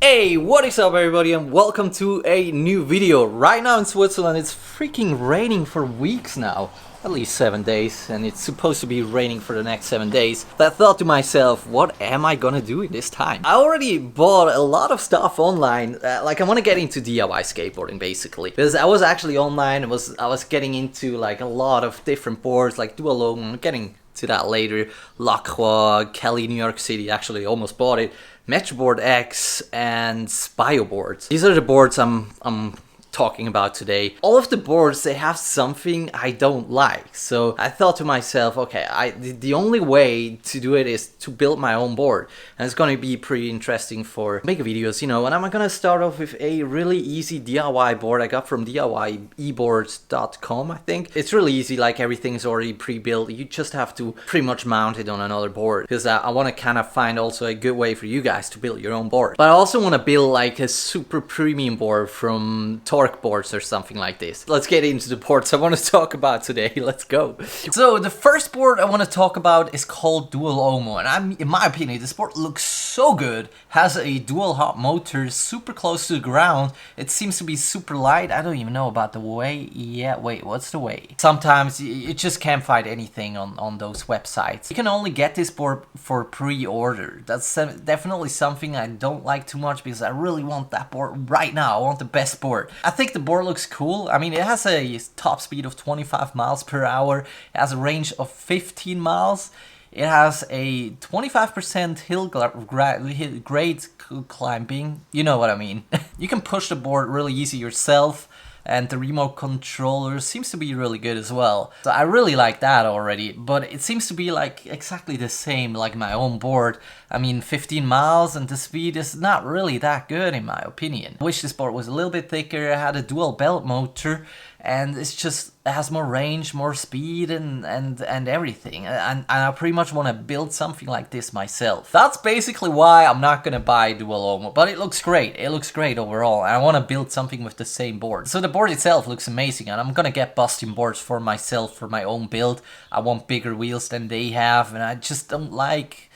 Hey, what is up everybody and welcome to a new video. Right now in Switzerland it's freaking raining for weeks now. At least 7 days, and it's supposed to be raining for the next 7 days. I thought to myself, what am I gonna do in this time? I already bought a lot of stuff online. Like I want to get into DIY skateboarding basically. Because I was actually online, I was getting into like a lot of different boards like Doalong. I'm getting to that later. Lacroix, Kelly, New York City, actually almost bought it. Metroboard X and Skateboard. These are the boards I'm talking about today. All of the boards, they have something I don't like. So I thought to myself, okay, the only way to do it is to build my own board. And it's going to be pretty interesting for make videos, you know. And I'm going to start off with a really easy DIY board I got from DIYeboards.com, I think. It's really easy, like everything is already pre-built. You just have to pretty much mount it on another board. Because I want to kind of find also a good way for you guys to build your own board. But I also want to build like a super premium board from boards or something like this. Let's get into the boards I want to talk about today. Let's go. So the first board I want to talk about is called Doalong, and in my opinion this board looks so good. Has a dual hop motor, super close to the ground. It seems to be super light. I don't even know about the weight. Yeah, wait, what's the weight? Sometimes you just can't find anything on those websites. You can only get this board for pre-order. That's definitely something I don't like too much because I really want that board right now. I want the best board. I think the board looks cool. I mean, it has a top speed of 25 miles per hour. It has a range of 15 miles. It has a 25% hill grade climbing. You know what I mean. You can push the board really easy yourself. And the remote controller seems to be really good as well. So I really like that already, but it seems to be like exactly the same like my own board. I mean, 15 miles and the speed is not really that good in my opinion. I wish this board was a little bit thicker. It had a dual belt motor and it has more range, more speed and everything. And I pretty much want to build something like this myself. That's basically why I'm not gonna buy Doalong, but it looks great. It looks great overall, and I want to build something with the same board. So the board itself looks amazing, and I'm gonna get busting boards for myself for my own build. I want bigger wheels than they have, and I just don't like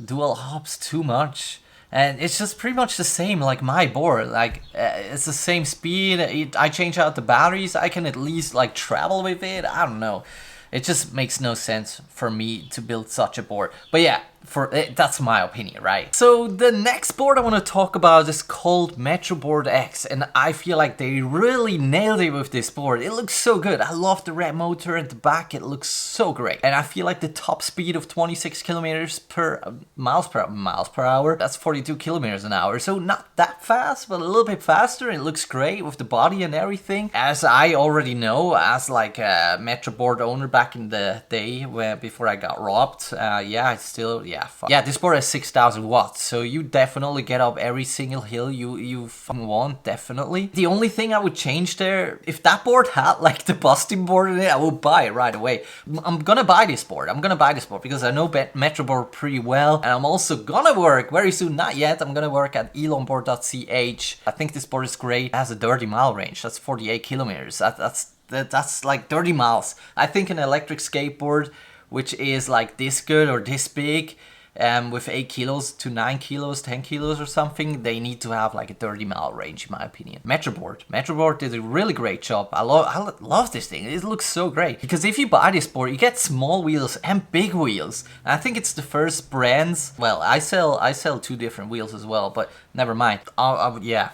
dual hops too much. And it's just pretty much the same like my board, like it's the same speed. I change out the batteries, I can at least like travel with it. I don't know, it just makes no sense for me to build such a board. But yeah, that's my opinion, right? So the next board I want to talk about is called Metroboard X, and I feel like they really nailed it with this board. It looks so good. I love the red motor at the back. It looks so great, and I feel like the top speed of 26 miles per hour. That's 42 kilometers an hour, so not that fast, but a little bit faster. It looks great with the body and everything. As I already know, as like a Metroboard owner back in the day before I got robbed, yeah, this board has 6,000 watts, so you definitely get up every single hill you fucking want, definitely. The only thing I would change there, if that board had like the busting board in it, I would buy it right away. I'm gonna buy this board. Because I know Metroboard pretty well, and I'm also gonna work very soon, not yet, I'm gonna work at elonboard.ch. I think this board is great. It has a 30 mile range, that's 48 kilometers. That's like 30 miles. I think an electric skateboard, which is like this good or this big, with 8 kilos to 9 kilos, 10 kilos or something, they need to have like a 30 mile range in my opinion. Metroboard did a really great job. I love this thing. It looks so great. Because if you buy this board, you get small wheels and big wheels. And I think it's the first brands. Well, I sell 2 different wheels as well, but never mind. Yeah.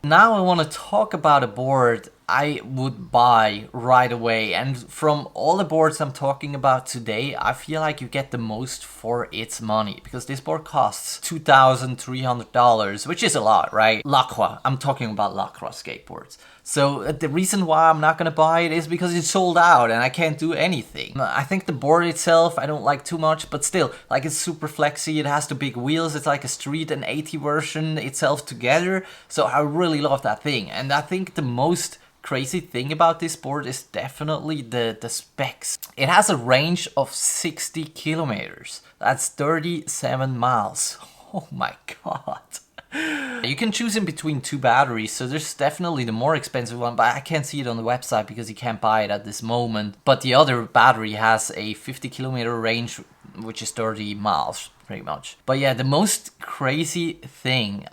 Now I want to talk about a board I would buy right away, and from all the boards I'm talking about today, I feel like you get the most for its money, because this board costs $2,300, which is a lot, right? Lacroix, I'm talking about Lacroix skateboards. So the reason why I'm not gonna buy it is because it's sold out and I can't do anything. I think the board itself I don't like too much, but still, like, it's super flexy, it has the big wheels, it's like a street and AT version itself together, so I really love that thing. And I think the most crazy thing about this board is definitely the specs. It has a range of 60 kilometers. That's 37 miles. Oh my god. You can choose in between 2 batteries, so there's definitely the more expensive one, but I can't see it on the website because you can't buy it at this moment. But the other battery has a 50 kilometer range, which is 30 miles pretty much. But yeah, the most crazy thing.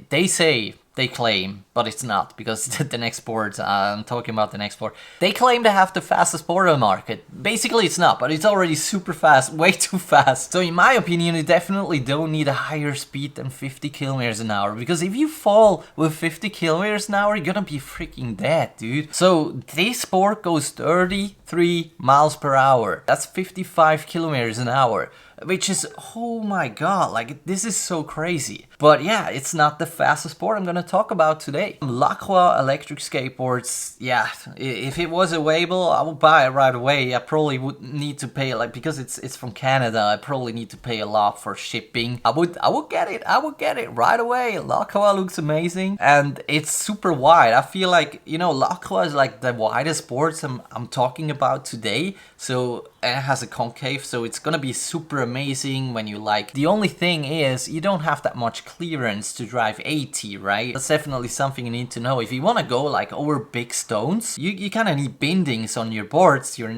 They say, they claim, but it's not, because the next board, I'm talking about the next board, they claim to have the fastest board on the market. Basically it's not, but it's already super fast, way too fast. So in my opinion, you definitely don't need a higher speed than 50 kilometers an hour, because if you fall with 50 kilometers an hour, you're gonna be freaking dead, dude. So this board goes 33 miles per hour. That's 55 kilometers an hour. Which is, oh my god, like, this is so crazy. But yeah, it's not the fastest board I'm gonna talk about today. Lacroix electric skateboards, yeah, if it was available, I would buy it right away. I probably would need to pay, like, because it's from Canada, I probably need to pay a lot for shipping. I would get it right away. Lacroix looks amazing, and it's super wide. I feel like, you know, Lacroix is like the widest boards I'm talking about today. So, and it has a concave, so it's gonna be super amazing when you like. The only thing is, you don't have that much clearance to drive 80, right? That's definitely something you need to know. If you want to go like over big stones, you kind of need bendings on your boards. You're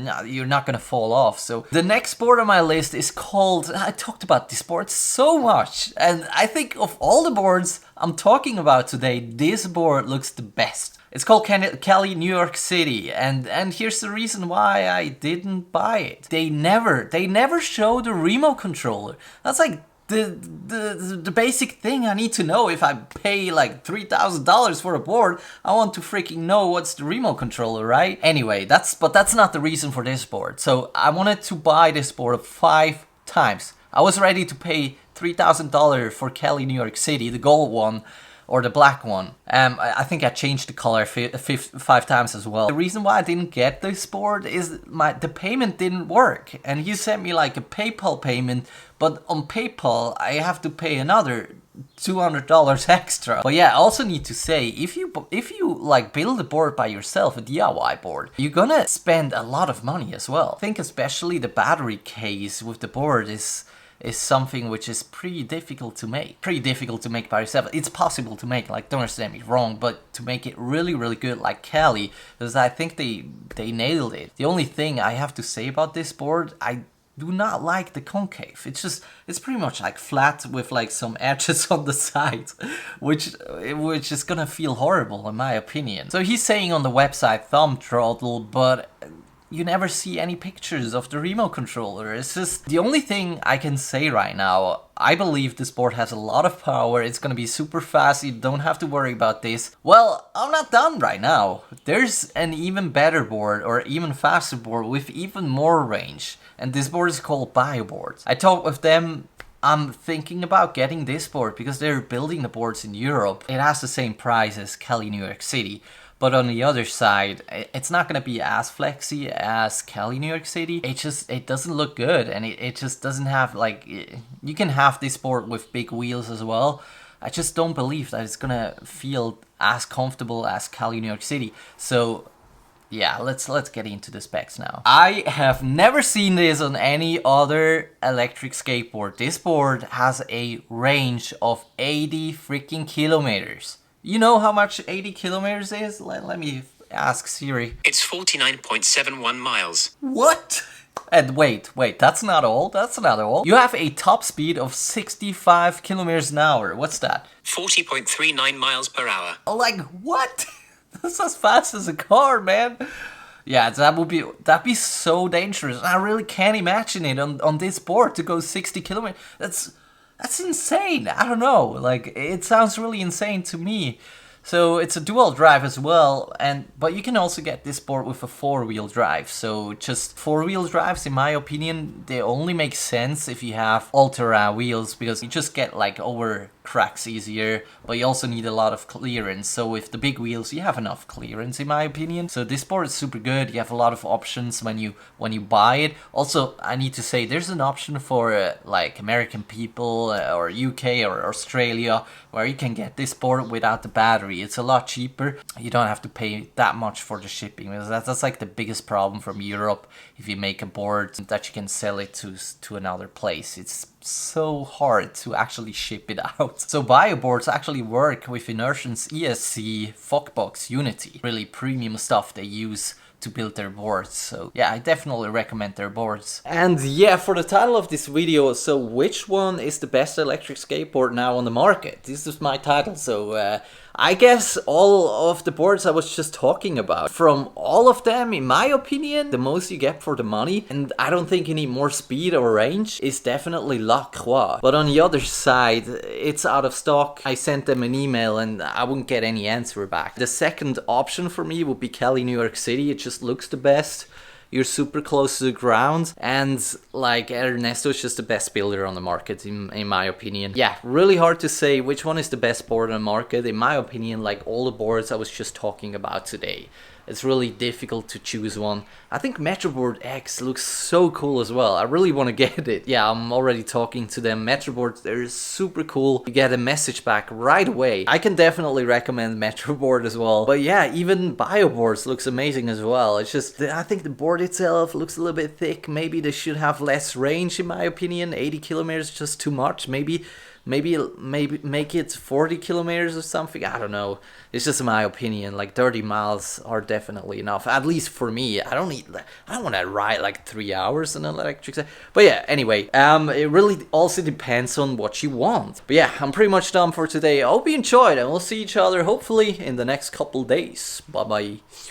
not gonna fall off. So the next board on my list is called, I talked about this board so much, and I think of all the boards I'm talking about today, this board looks the best. It's called Cali, New York City, and here's the reason why I didn't buy it. They never show the remote controller. That's like the basic thing I need to know. If I pay like $3,000 for a board, I want to freaking know what's the remote controller, right? Anyway, that's not the reason for this board. So I wanted to buy this board 5 times. I was ready to pay $3,000 for Cali, New York City, the gold one, or the black one. I think I changed the color 5 times as well. The reason why I didn't get this board is the payment didn't work, and he sent me like a PayPal payment, but on PayPal I have to pay another $200 extra. But yeah, I also need to say, if you like build a board by yourself, a DIY board, you're gonna spend a lot of money as well. I think especially the battery case with the board is something which is pretty difficult to make. Pretty difficult to make by yourself. It's possible to make, like, don't understand me wrong, but to make it really, really good like Cali, because I think they nailed it. The only thing I have to say about this board, I do not like the concave. It's pretty much like flat with like some edges on the sides, which is gonna feel horrible in my opinion. So he's saying on the website thumb throttle, but you never see any pictures of the remote controller. It's just the only thing I can say right now. I believe this board has a lot of power. It's gonna be super fast. You don't have to worry about this. Well, I'm not done right now. There's an even better board, or even faster board with even more range. And this board is called Bioboard. I talked with them. I'm thinking about getting this board because they're building the boards in Europe. It has the same price as Cali, New York City. But on the other side, it's not gonna be as flexy as Cali, New York City. It doesn't look good, and it just doesn't have, like, you can have this board with big wheels as well. I just don't believe that it's gonna feel as comfortable as Cali, New York City. So yeah, let's get into the specs now. I have never seen this on any other electric skateboard. This board has a range of 80 freaking kilometers. You know how much 80 kilometers is? Let me ask Siri. It's 49.71 miles. What? And wait, that's not all. That's not all. You have a top speed of 65 kilometers an hour. What's that? 40.39 miles per hour. Like, what? That's as fast as a car, man. Yeah, that'd be so dangerous. I really can't imagine it on this board to go 60 kilometers. That's insane. I don't know. Like, it sounds really insane to me. So it's a dual drive as well, but you can also get this board with a 4-wheel drive. So just 4-wheel drives, in my opinion, they only make sense if you have all-terrain wheels, because you just get like over cracks easier, but you also need a lot of clearance. So with the big wheels, you have enough clearance, in my opinion. So this board is super good. You have a lot of options when you buy it. Also, I need to say there's an option for like American people or UK or Australia, where you can get this board without the battery. It's a lot cheaper. You don't have to pay that much for the shipping, because that's like the biggest problem from Europe. If you make a board that you can sell it to another place, it's so hard to actually ship it out. So Bioboards actually work with Inertion's ESC Fogbox Unity. Really premium stuff they use to build their boards. So yeah, I definitely recommend their boards. And yeah, for the title of this video, so which one is the best electric skateboard now on the market? This is my title, so I guess all of the boards I was just talking about. From all of them, in my opinion, the most you get for the money, and I don't think you need more speed or range, is definitely Lacroix. But on the other side, it's out of stock. I sent them an email and I wouldn't get any answer back. The second option for me would be Cali, New York City. It just looks the best. You're super close to the ground, and like Ernesto is just the best builder on the market in my opinion. Yeah, really hard to say which one is the best board on the market. In my opinion, like all the boards I was just talking about today, it's really difficult to choose one. I think Metroboard X looks so cool as well. I really want to get it. Yeah, I'm already talking to them. Metroboard, they're super cool. You get a message back right away. I can definitely recommend Metroboard as well. But yeah, even Bioboards looks amazing as well. It's just, I think the board itself looks a little bit thick. Maybe they should have less range in my opinion. 80 kilometers is just too much. Maybe make it 40 kilometers or something. I don't know. It's just my opinion. Like 30 miles are definitely enough, at least for me. I don't want to ride like 3 hours on an electric side. But yeah, anyway, it really also depends on what you want. But yeah, I'm pretty much done for today. I hope you enjoyed, and we'll see each other hopefully in the next couple days. Bye bye.